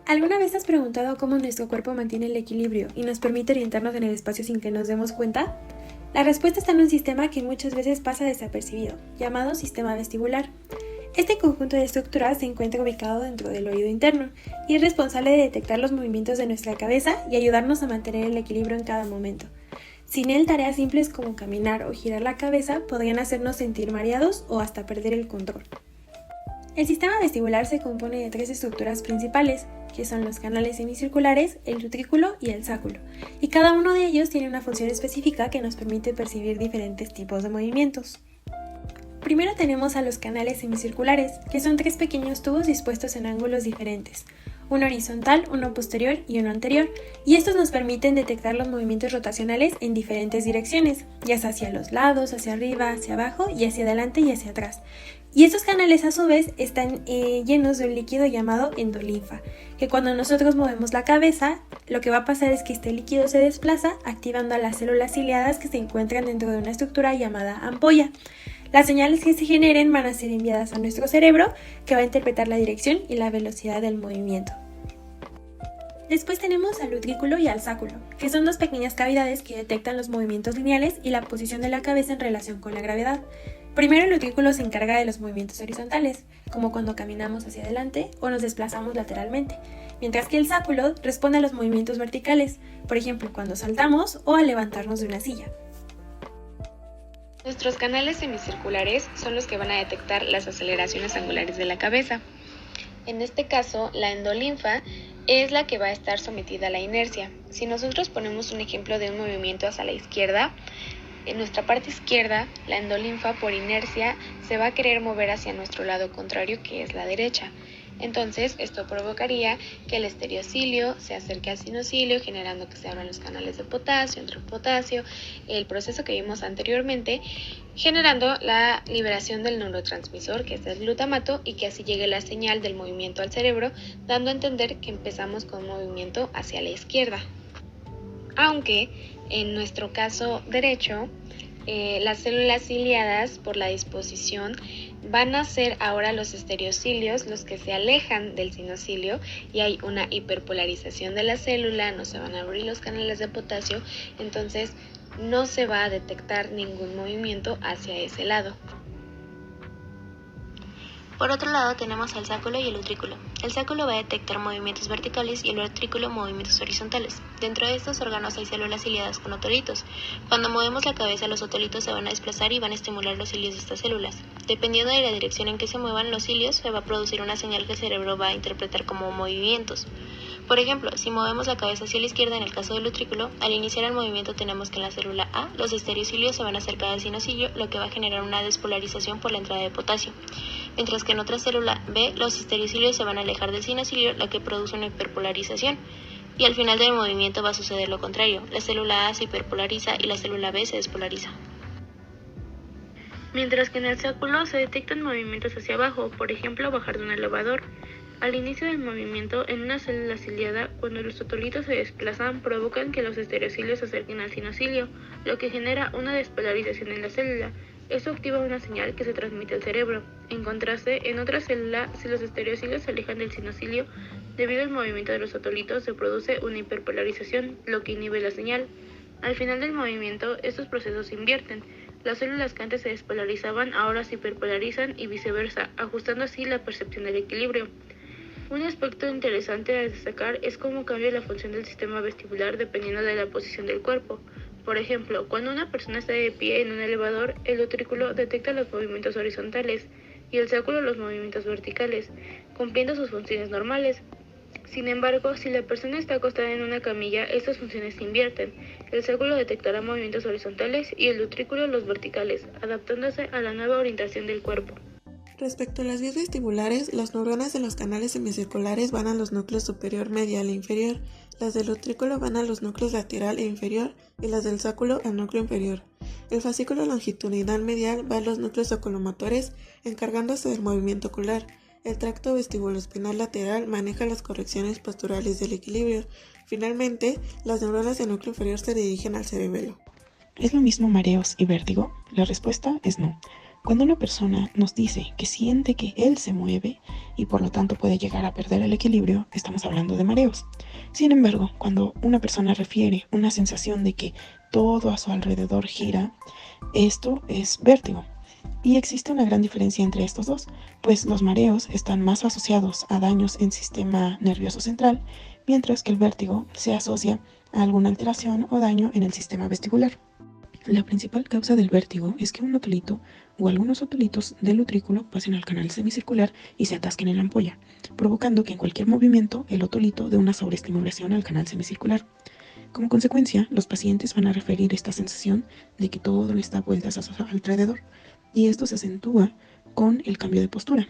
¿Alguna vez has preguntado cómo nuestro cuerpo mantiene el equilibrio y nos permite orientarnos en el espacio sin que nos demos cuenta? La respuesta está en un sistema que muchas veces pasa desapercibido, llamado sistema vestibular. Este conjunto de estructuras se encuentra ubicado dentro del oído interno y es responsable de detectar los movimientos de nuestra cabeza y ayudarnos a mantener el equilibrio en cada momento. Sin él, tareas simples como caminar o girar la cabeza podrían hacernos sentir mareados o hasta perder el control. El sistema vestibular se compone de tres estructuras principales, que son los canales semicirculares, el utrículo y el sáculo, y cada uno de ellos tiene una función específica que nos permite percibir diferentes tipos de movimientos. Primero tenemos a los canales semicirculares, que son tres pequeños tubos dispuestos en ángulos diferentes, uno horizontal, uno posterior y uno anterior, y estos nos permiten detectar los movimientos rotacionales en diferentes direcciones, ya sea hacia los lados, hacia arriba, hacia abajo y hacia adelante y hacia atrás. Y estos canales a su vez están llenos de un líquido llamado endolinfa, que cuando nosotros movemos la cabeza, lo que va a pasar es que este líquido se desplaza activando a las células ciliadas que se encuentran dentro de una estructura llamada ampolla. Las señales que se generen van a ser enviadas a nuestro cerebro, que va a interpretar la dirección y la velocidad del movimiento. Después tenemos al utrículo y al sáculo, que son dos pequeñas cavidades que detectan los movimientos lineales y la posición de la cabeza en relación con la gravedad. Primero, el utrículo se encarga de los movimientos horizontales, como cuando caminamos hacia adelante o nos desplazamos lateralmente, mientras que el sáculo responde a los movimientos verticales, por ejemplo, cuando saltamos o al levantarnos de una silla. Nuestros canales semicirculares son los que van a detectar las aceleraciones angulares de la cabeza. En este caso, la endolinfa es la que va a estar sometida a la inercia. Si nosotros ponemos un ejemplo de un movimiento hacia la izquierda, en nuestra parte izquierda, la endolinfa por inercia se va a querer mover hacia nuestro lado contrario, que es la derecha. Entonces, esto provocaría que el estereocilio se acerque al sinocilio, generando que se abran los canales de potasio, entre potasio, el proceso que vimos anteriormente, generando la liberación del neurotransmisor, que es el glutamato, y que así llegue la señal del movimiento al cerebro, dando a entender que empezamos con un movimiento hacia la izquierda. Aunque en nuestro caso derecho, las células ciliadas por la disposición van a ser ahora los estereocilios los que se alejan del sinocilio y hay una hiperpolarización de la célula, no se van a abrir los canales de potasio, entonces no se va a detectar ningún movimiento hacia ese lado. Por otro lado tenemos el sáculo y el utrículo. El sáculo va a detectar movimientos verticales y el utrículo movimientos horizontales. Dentro de estos órganos hay células ciliadas con otolitos. Cuando movemos la cabeza, los otolitos se van a desplazar y van a estimular los cilios de estas células. Dependiendo de la dirección en que se muevan los cilios, se va a producir una señal que el cerebro va a interpretar como movimientos. Por ejemplo, si movemos la cabeza hacia la izquierda en el caso del utrículo, al iniciar el movimiento tenemos que en la célula A los estereocilios se van a acercar al sinocilio, lo que va a generar una despolarización por la entrada de potasio. Mientras que en otra célula B, los estereocilios se van a alejar del sinocilio, lo que produce una hiperpolarización. Y al final del movimiento va a suceder lo contrario, la célula A se hiperpolariza y la célula B se despolariza. Mientras que en el sáculo se detectan movimientos hacia abajo, por ejemplo, bajar de un elevador. Al inicio del movimiento, en una célula ciliada, cuando los otolitos se desplazan, provocan que los estereocilios se acerquen al sinocilio, lo que genera una despolarización en la célula. Esto activa una señal que se transmite al cerebro. En contraste, en otra célula, si los estereocilios se alejan del sinocilio, debido al movimiento de los otolitos se produce una hiperpolarización, lo que inhibe la señal. Al final del movimiento, estos procesos se invierten. Las células que antes se despolarizaban ahora se hiperpolarizan y viceversa, ajustando así la percepción del equilibrio. Un aspecto interesante a destacar es cómo cambia la función del sistema vestibular dependiendo de la posición del cuerpo. Por ejemplo, cuando una persona está de pie en un elevador, el utrículo detecta los movimientos horizontales y el sáculo los movimientos verticales, cumpliendo sus funciones normales. Sin embargo, si la persona está acostada en una camilla, estas funciones se invierten. El sáculo detectará movimientos horizontales y el utrículo los verticales, adaptándose a la nueva orientación del cuerpo. Respecto a las vías vestibulares, las neuronas de los canales semicirculares van a los núcleos superior, medial e inferior, las del utrículo van a los núcleos lateral e inferior y las del sáculo al núcleo inferior. El fascículo longitudinal medial va a los núcleos oculomotores, encargándose del movimiento ocular. El tracto vestibuloespinal lateral maneja las correcciones posturales del equilibrio. Finalmente, las neuronas del núcleo inferior se dirigen al cerebelo. ¿Es lo mismo mareos y vértigo? La respuesta es no. Cuando una persona nos dice que siente que él se mueve y por lo tanto puede llegar a perder el equilibrio, estamos hablando de mareos. Sin embargo, cuando una persona refiere una sensación de que todo a su alrededor gira, esto es vértigo. Y existe una gran diferencia entre estos dos, pues los mareos están más asociados a daños en sistema nervioso central, mientras que el vértigo se asocia a alguna alteración o daño en el sistema vestibular. La principal causa del vértigo es que un otolito o algunos otolitos del utrículo pasen al canal semicircular y se atasquen en la ampolla, provocando que en cualquier movimiento el otolito dé una sobreestimulación al canal semicircular. Como consecuencia, los pacientes van a referir esta sensación de que todo le está vueltas a su alrededor, y esto se acentúa con el cambio de postura.